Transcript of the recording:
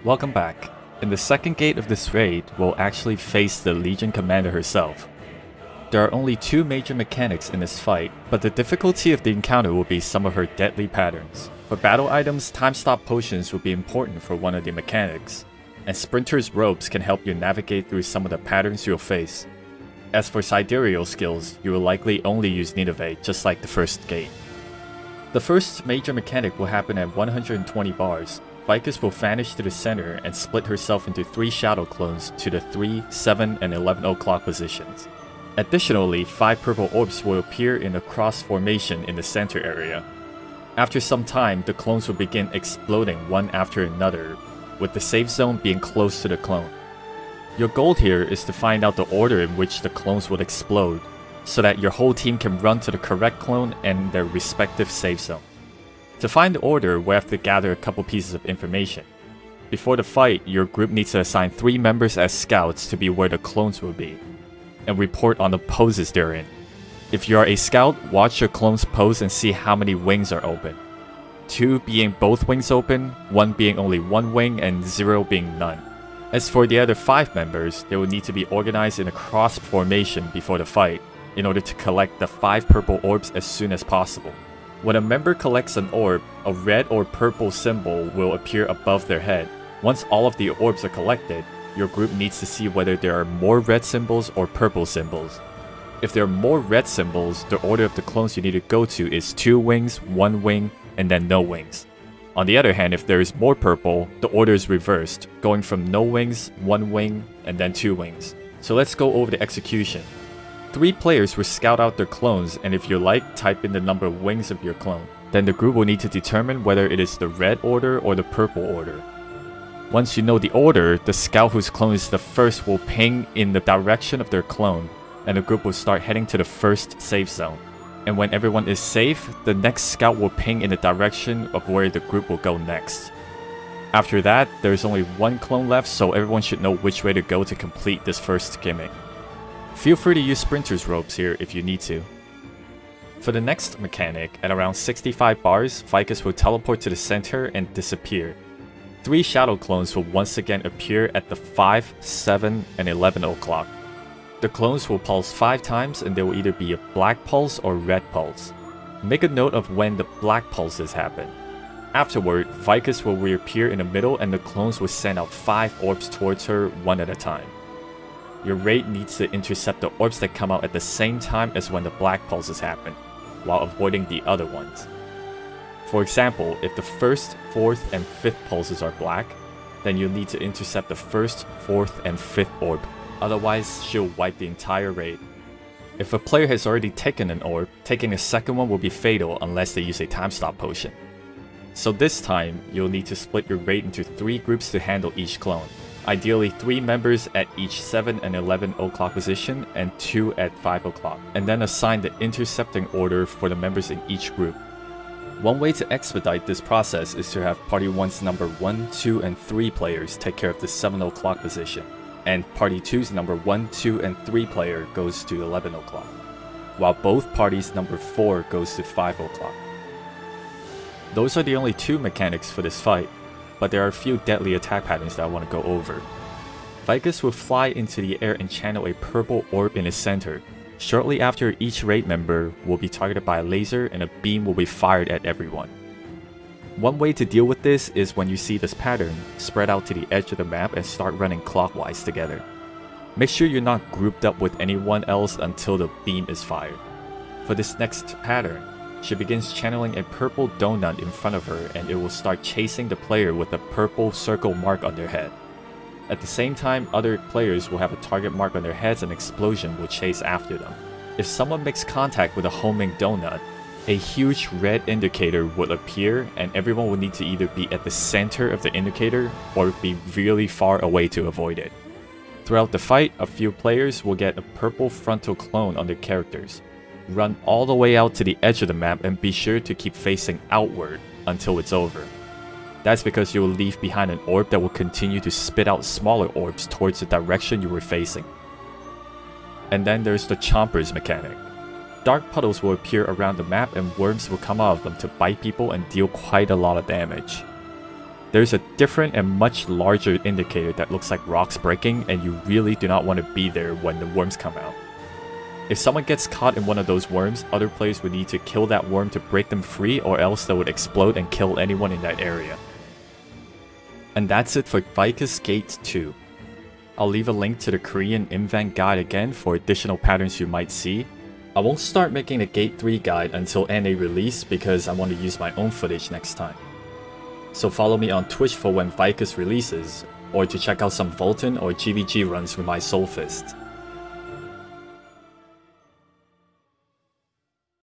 Welcome back. In the second gate of this raid, we'll actually face the Legion Commander herself. There are only two major mechanics in this fight, but the difficulty of the encounter will be some of her deadly patterns. For battle items, time stop potions will be important for one of the mechanics, and Sprinter's robes can help you navigate through some of the patterns you'll face. As for sidereal skills, you will likely only use Nineveh, just like the first gate. The first major mechanic will happen at 120 bars. VYKAS will vanish to the center and split herself into 3 shadow clones to the 3, 7, and 11 o'clock positions. Additionally, 5 purple orbs will appear in a cross formation in the center area. After some time, the clones will begin exploding one after another, with the safe zone being close to the clone. Your goal here is to find out the order in which the clones will explode, so that your whole team can run to the correct clone and their respective safe zone. To find the order, we'll have to gather a couple pieces of information. Before the fight, your group needs to assign 3 members as scouts to be where the clones will be, and report on the poses they're in. If you are a scout, watch your clones pose and see how many wings are open. 2 being both wings open, 1 being only 1 wing, and 0 being none. As for the other 5 members, they will need to be organized in a cross formation before the fight, in order to collect the 5 purple orbs as soon as possible. When a member collects an orb, a red or purple symbol will appear above their head. Once all of the orbs are collected, your group needs to see whether there are more red symbols or purple symbols. If there are more red symbols, the order of the clones you need to go to is 2 wings, 1 wing, and then no wings. On the other hand, if there is more purple, the order is reversed, going from no wings, 1 wing, and then 2 wings. So let's go over the execution. 3 players will scout out their clones, and if you like, type in the number of wings of your clone. Then the group will need to determine whether it is the red order or the purple order. Once you know the order, the scout whose clone is the first will ping in the direction of their clone, and the group will start heading to the first safe zone. And when everyone is safe, the next scout will ping in the direction of where the group will go next. After that, there is only 1 clone left, so everyone should know which way to go to complete this first gimmick. Feel free to use Sprinter's robes here if you need to. For the next mechanic, at around 65 bars, VYKAS will teleport to the center and disappear. 3 shadow clones will once again appear at the 5, 7, and 11 o'clock. The clones will pulse 5 times, and there will either be a black pulse or red pulse. Make a note of when the black pulses happen. Afterward, VYKAS will reappear in the middle and the clones will send out 5 orbs towards her one at a time. Your raid needs to intercept the orbs that come out at the same time as when the black pulses happen, while avoiding the other ones. For example, if the 1st, 4th, and 5th pulses are black, then you'll need to intercept the 1st, 4th, and 5th orb, otherwise she'll wipe the entire raid. If a player has already taken an orb, taking a second one will be fatal unless they use a time stop potion. So this time, you'll need to split your raid into 3 groups to handle each clone. Ideally 3 members at each 7 and 11 o'clock position and 2 at 5 o'clock, and then assign the intercepting order for the members in each group. One way to expedite this process is to have Party 1's number 1, 2, and 3 players take care of the 7 o'clock position, and Party 2's number 1, 2, and 3 player goes to 11 o'clock, while both parties' number 4 goes to 5 o'clock. Those are the only 2 mechanics for this fight, but there are a few deadly attack patterns that I want to go over. VYKAS will fly into the air and channel a purple orb in its center. Shortly after, each raid member will be targeted by a laser and a beam will be fired at everyone. One way to deal with this is when you see this pattern, spread out to the edge of the map and start running clockwise together. Make sure you're not grouped up with anyone else until the beam is fired. For this next pattern, she begins channeling a purple donut in front of her and it will start chasing the player with a purple circle mark on their head. At the same time, other players will have a target mark on their heads and an explosion will chase after them. If someone makes contact with a homing donut, a huge red indicator will appear and everyone will need to either be at the center of the indicator or be really far away to avoid it. Throughout the fight, a few players will get a purple frontal clone on their characters. Run all the way out to the edge of the map and be sure to keep facing outward until it's over. That's because you will leave behind an orb that will continue to spit out smaller orbs towards the direction you were facing. And then there's the Chompers mechanic. Dark puddles will appear around the map and worms will come out of them to bite people and deal quite a lot of damage. There's a different and much larger indicator that looks like rocks breaking, and you really do not want to be there when the worms come out. If someone gets caught in one of those worms, other players would need to kill that worm to break them free, or else they would explode and kill anyone in that area. And that's it for VYKAS Gate 2. I'll leave a link to the Korean Inven guide again for additional patterns you might see. I won't start making the Gate 3 guide until NA release because I want to use my own footage next time. So follow me on Twitch for when VYKAS releases, or to check out some Vulcan or GVG runs with my Soul Fist.